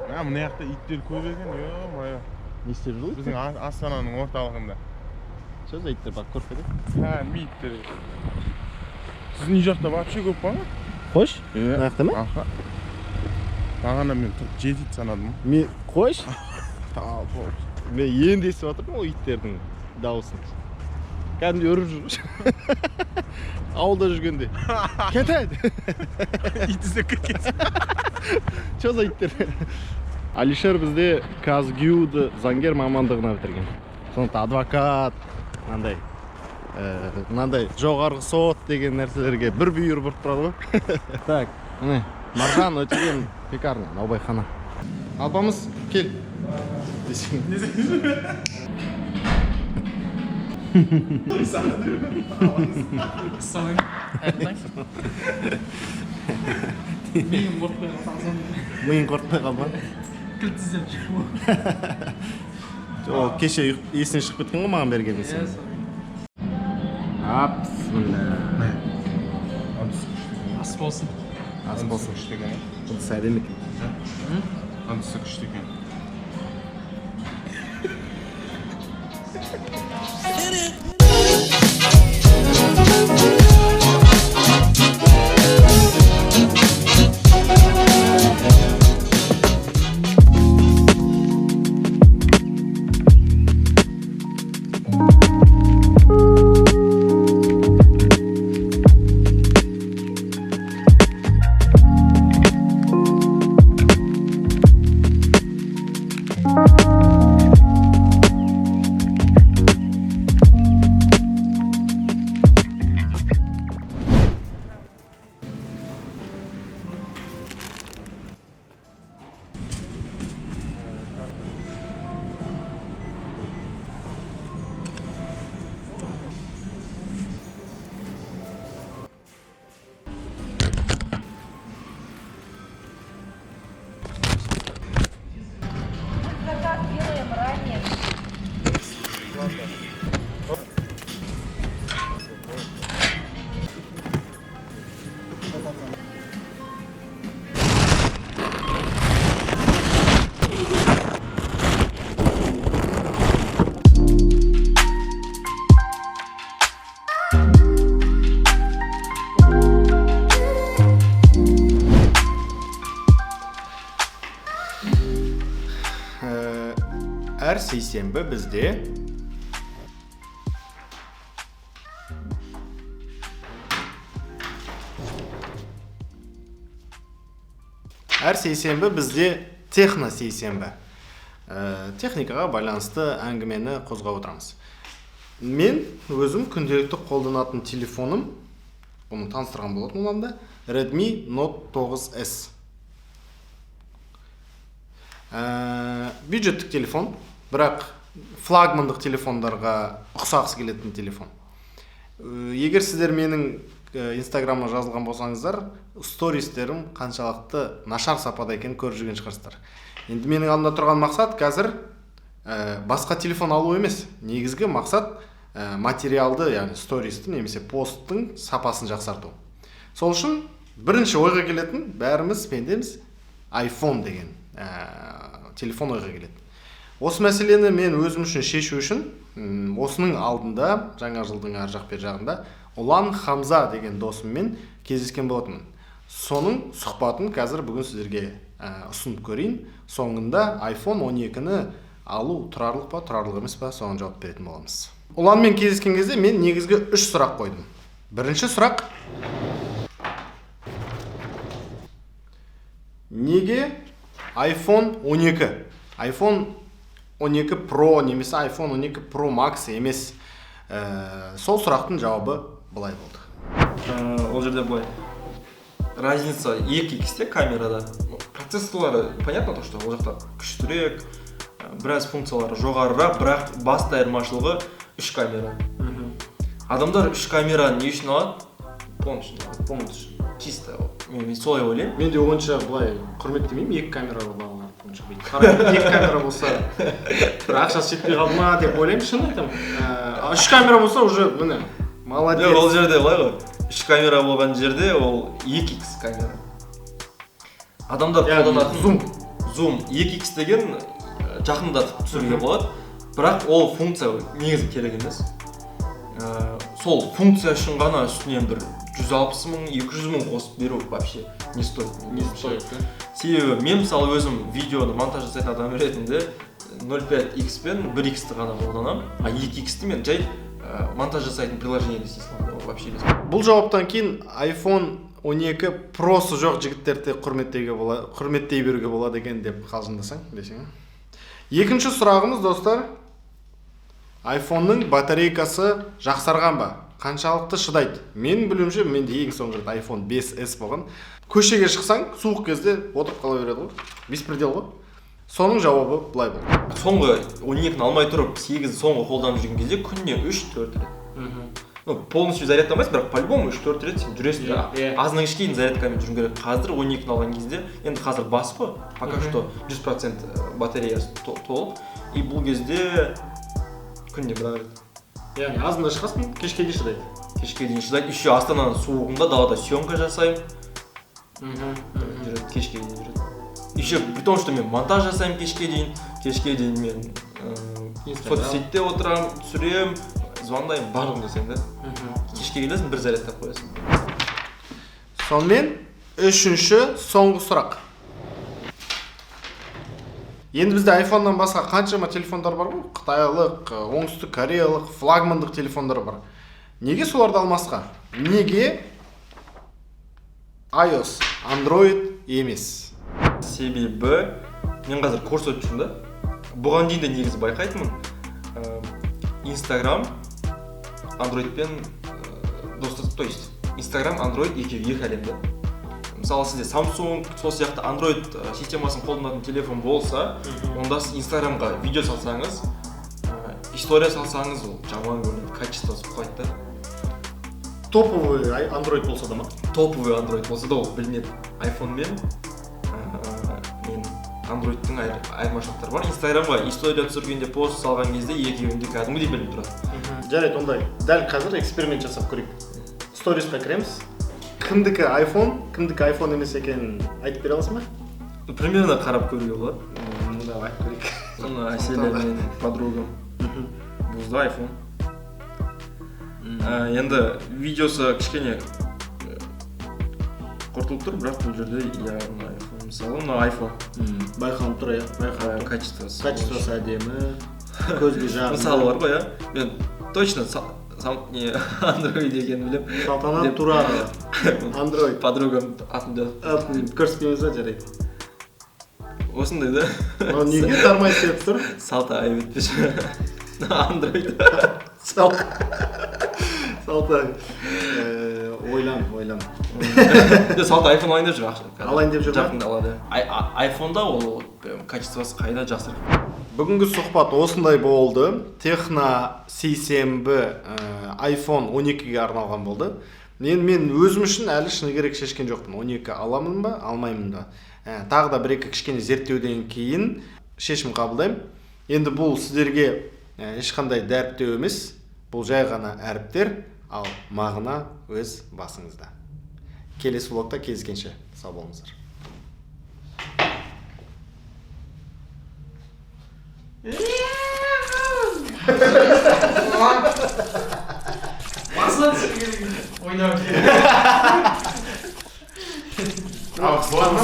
Мына жақта иттер көп екен, ё-моё. Не істеп жүр? Біздің Астананың орталығында. Что за иттер бар, көрпеде? Ха, иттер. Сіздің үй жақта вообще көп па? Қош? Мына жақта ма? Аха. Бағана мен тұрып 7 ит санадым. Мен қош? Мен енді естіп жатырмын ғой иттердің дауысын. Кәдімгі үріп жүр. Ауылда жүргенде. Кетеді. Ит іздеп кеткенсің. Что за иттер? Алишер бізде Казгюді заңгер мамандығына бітірген. Сондықтан адвокат, мынандай жоғарғы сот деген нәрселерге бір бүйір бұрып тұрады ғой. Так, міне Маржан өтеген пекарня, наубайхана. Алпамыс, кел. Миың қортпай қалма. Кілт іздеп шығу. Ол кеше есінен шығып кеткен ғой маған бергенін сен. Апсмилля. Ас болсын. Ас болсын. Бұл сәлем екен. Анысы күшті екен. Заказ делаем ранее. Әр сейсенбі бізде техно сейсенбі. Техникаға байланысты әңгімені қозғап отырамыз. Мен өзім күнделікті қолданатын телефоным, бұны таныстырған болатын оламда, Redmi Note 9S. Бюджеттік телефон, бірақ флагмандық телефондарға ұқсағысы келетін телефон. Егер сіздер менің инстаграмға жазылған болсаңыздар, стористерім қаншалықты нашар сапада екен көріп жүрген шығарсыздар. Енді менің алдымда тұрған мақсат қазір басқа телефон алу емес. Негізгі мақсат материалды, яғни стористі немесе посттың сапасын жақсарту. Сол үшін бірінші ойға келетін, бәріміз пендеміз, iPhone деген телефон ойға келеді. Осы мәселені мен өзім үшін шешу үшін, осының алдында, жаңа жылдың ар жақ бер жағында, Ұлан Хамза деген досыммен кездескен болатынмын. Соның сұхбатын қазір бүгін сіздерге ұсынып көрейін. Соңында iPhone 12-ні алу тұрарлық па, тұрарлық емес па, соған жауап беретін боламыз. Ұланмен кездескен кезде мен негізгі 3 сұрақ қойдым. Бірінші сұрақ: неге iPhone 12, iPhone 12 Pro немесе iPhone 12 Pro Max емес? Сол сұрақтың жауабы былай болды. Ол жерде былай. Разница 2x камерада. Процессорлары понятно то, что ол жақта күштірек, біраз функциялары жоғарырақ, бірақ басты айырмашылығы 3 камера. Адамдар 3 камера не үшін алады? Помнишь, чисто. Мен солай ойлаймын. Мен де онша былай құрметтемеймін, 2 камера болғанын. Екі камера болса, бір ақшасы жетпей қалды ма деп ойлаймын, шын айтамын. 3 камера болса уже міне молодец. Ол жерде былай ғой. 3 камера болған жерде ол 2x камера. Адамдар қолданатын зум. Zoom 2x деген жақындатып түсіруге болады, бірақ ол функция негізі керек емес. Сол функция үшін ғана үстінен бір 160 мың, 200 мың қосып беру вообще не стоит. Себебі мен мысалы өзім видеоны монтаж жасайтын адам ретінде 0.5x пен 1x-ті ғана қолданамын, а 2x-ті мен жай монтаж жасайтын приложениеде істей саламын, вообще емес. Бұл жауаптан кейін iPhone 12 Pro'сы жоқ жігіттерді құрметтей беруге болады екен деп қалжыңдасаң десең. Екінші сұрағымыз, достар, iPhone-ның батарейкасы жақсарған ба? Қаншалықты шыдайды? Менің білуімше, менде ең соңғы рет iPhone 5s болған. Көшеге шықсаң, суық кезде отырып қала береді ғой. Беспредел ғой. Соның жауабы былай болды. Соңғы 12-ні алмай тұрып, 8-ді соңғы қолданып жүрген кезде күніне 3-4 рет. Полностью зарядтамайсың, бірақ по-любому 3-4 рет сен жүресің. Азынан кішкейін зарядкамен жүрген керек. Қазір 12-ні алған кезде, енді қазір бас қой, пока что 100% батареясы толып. И бұл кезде күніне бір рет. Яғни азында шығасың, кешке дейін шыдайды. Кешке дейін шыдайды. Еще Астананың суығында далада съемка жасаймын. Жүреді, кешке дейін жүреді. Еще при том, что мен монтаж жасаймын кешке дейін мен соцсетте отырамын, түсіремін, звондаймын, барлығын жасаймын да. Кешке келесің, бір зарядтап қоясың. Сонымен, үшінші соңғы сұрақ. Енді бізде iPhone-нан басқа қаншама телефондар бар ғой? Қытайлық, оңтүстік кореялық, флагмандық телефондар бар. Неге соларды алмасқа? Неге iOS, Android емес? Себебі, мен қазір курс өтіп жүрмін да. Бұған дейін де негізі байқайтынмын. Instagram, Android пен достас, то есть Instagram, Android екі әлемде. Мысалы сізде Samsung, сол сияқты Android системасын қолданатын телефон болса, онда сіз Instagramға видео салсаңыз, история салсаңыз, ол жаман көрінеді, качествосы құлайды да. Топовый Android болса да ма? Топовый Android болса да ол білінеді. iPhone мен Android-тың айырмашылықтары бар. Instagramға история түсіргенде, пост салған кезде екеуінде кәдімгідей білініп тұрады. Жарайды, ондай. Дәл қазір эксперимент жасап көрейік. Сторисқа кіреміз. Кімдікі iPhone, кімдікі iPhone емес екенін айтып бере аласың ба? Примерно қарап көруге болады. Давай, көрейік. Оны Әселя мен подругам. Бұзды iPhone. Енді видеосы кішкене құртылып тұр, бірақ бұл жерде яғни iPhone. Мысалы, iPhone. Байқалып тұр, иә. Качествосы. Качествосы әдемі, көзге жағымды. Мысалы бар ғой, иә. Мен точно Android екенін білем. Салтанат Турарова. Android. Подругам атында. Көрсетпейміз ба, жарайды. Осындай да. Неге тармай істеп тұр? Салта айып етпеші. Android. Салта. Ойлан. Салта iPhone алайын деп жүр ақша. Алайын деп жүр ма? Жақында алады. iPhone-да ол качествосы қайда жақсырақ. Бүгінгі сұхбат осындай болды. Техно сейсенбі iPhone 12-ге арналған болды. Мен өзім үшін әлі шыны керек шешкен жоқпын. 12 аламын ба, алмаймын ба. Тағы да бір-екі кішкене зерттеуден кейін шешім қабылдаймын. Енді бұл сіздерге ешқандай дәріптеу емес. Бұл жай ғана әріптер, ал мағына өз басыңызда. Келесі влогта кездескенше сау болыңыздар.